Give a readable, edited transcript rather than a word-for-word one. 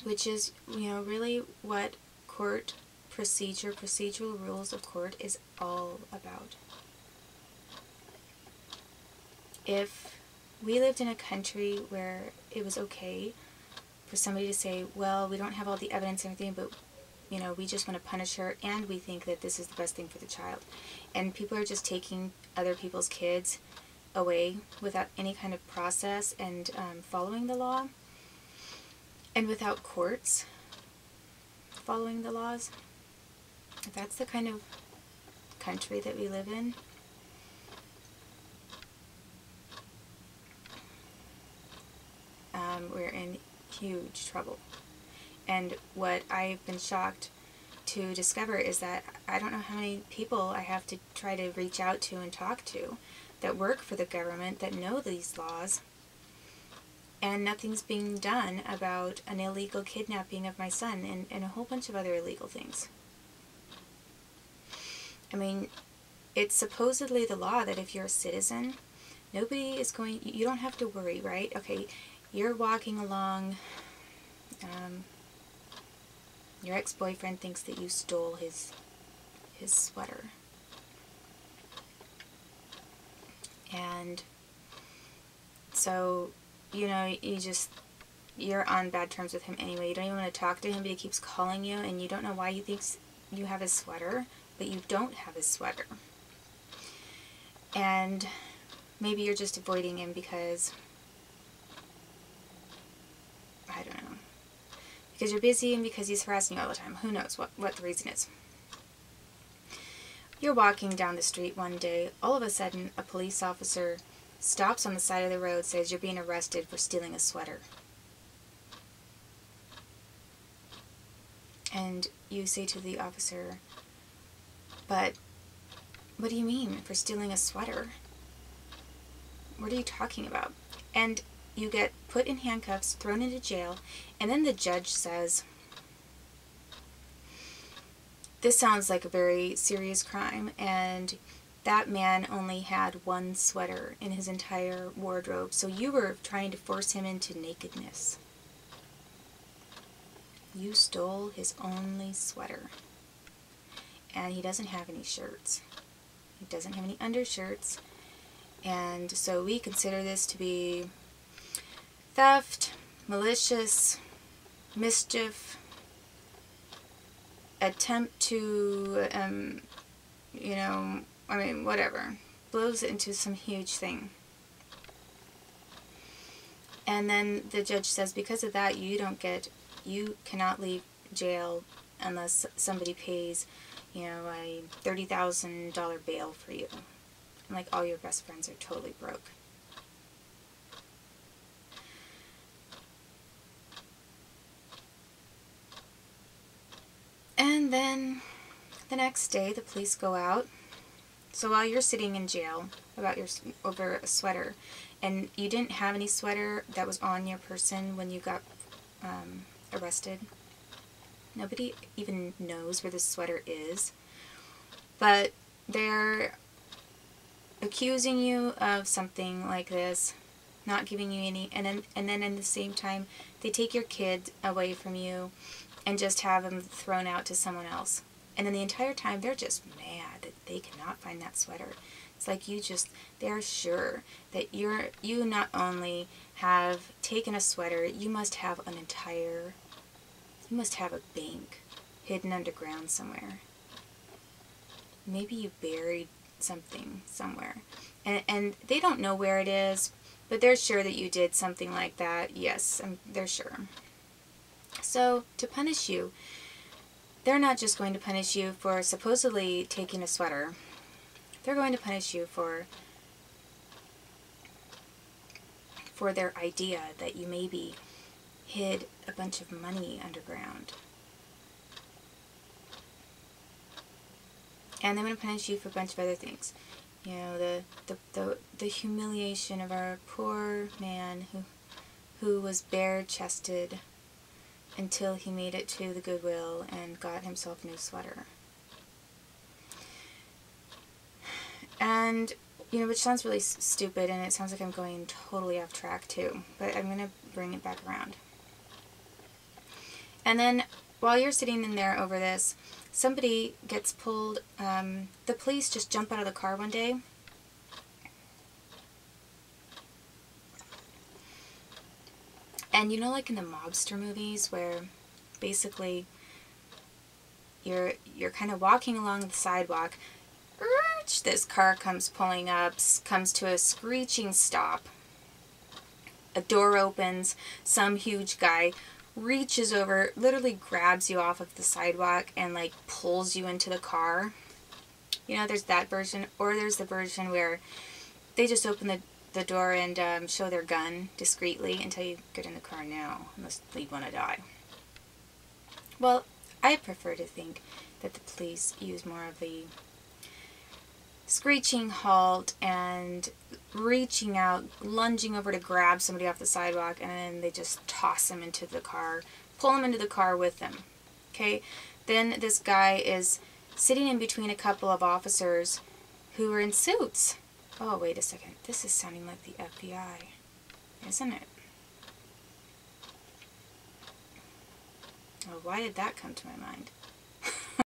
which is, you know, really what procedural rules of court is all about. If we lived in a country where it was okay for somebody to say, well, we don't have all the evidence and everything, but, you know, we just want to punish her, and we think that this is the best thing for the child, and people are just taking other people's kids away without any kind of process and following the law, and without courts following the laws, if that's the kind of country that we live in, we're in huge trouble. And what I've been shocked to discover is that I don't know how many people I have to try to reach out to and talk to that work for the government that know these laws, and nothing's being done about an illegal kidnapping of my son and a whole bunch of other illegal things. I mean, it's supposedly the law that if you're a citizen, nobody is going, you don't have to worry, right? Okay, you're walking along, your ex-boyfriend thinks that you stole his sweater. And so, you know, you're on bad terms with him anyway. You don't even want to talk to him, but he keeps calling you, and you don't know why he thinks you have his sweater, but you don't have his sweater. And maybe you're just avoiding him because, I don't know, because you're busy and because he's harassing you all the time. Who knows what the reason is. You're walking down the street one day. All of a sudden, a police officer stops on the side of the road, says you're being arrested for stealing a sweater. And you say to the officer, but what do you mean for stealing a sweater? What are you talking about? And you get put in handcuffs, thrown into jail, and then the judge says, this sounds like a very serious crime, and that man only had one sweater in his entire wardrobe, so you were trying to force him into nakedness. You stole his only sweater. And he doesn't have any shirts. He doesn't have any undershirts. And so we consider this to be theft, malicious, mischief, attempt to, you know, I mean, whatever. Blows it into some huge thing. And then the judge says, because of that, you cannot leave jail unless somebody pays, you know, a $30,000 bail for you. And like all your best friends are totally broke. And then the next day the police go out. So while you're sitting in jail over a sweater, and you didn't have any sweater that was on your person when you got arrested. Nobody even knows where this sweater is. But they're accusing you of something like this, not giving you any, and then in the same time, they take your kid away from you and just have them thrown out to someone else. And then the entire time, they're just mad that they cannot find that sweater. It's like they're sure that you not only have taken a sweater, you must have a bank hidden underground somewhere. Maybe you buried something somewhere. And they don't know where it is, but they're sure that you did something like that. Yes, they're sure. So, to punish you, they're not just going to punish you for supposedly taking a sweater. They're going to punish you for their idea that you maybe hid a bunch of money underground. And they're going to punish you for a bunch of other things. You know, the humiliation of our poor man who was bare-chested until he made it to the Goodwill and got himself a new sweater. And, you know, which sounds really stupid, and it sounds like I'm going totally off track too, but I'm going to bring it back around. And then while you're sitting in there over this, somebody gets pulled. The police just jump out of the car one day. And you know, like in the mobster movies where basically you're kind of walking along the sidewalk, this car comes pulling up, comes to a screeching stop. A door opens, some huge guy reaches over, literally grabs you off of the sidewalk and like pulls you into the car. You know, there's that version, or there's the version where they just open the door and show their gun discreetly until you get in the car now, unless you want to die. Well, I prefer to think that the police use more of the screeching halt and reaching out, lunging over to grab somebody off the sidewalk, and then they just toss them into the car, pull them into the car with them. Okay, then this guy is sitting in between a couple of officers who are in suits. Oh, wait a second. This is sounding like the FBI, isn't it? Oh, why did that come to my mind?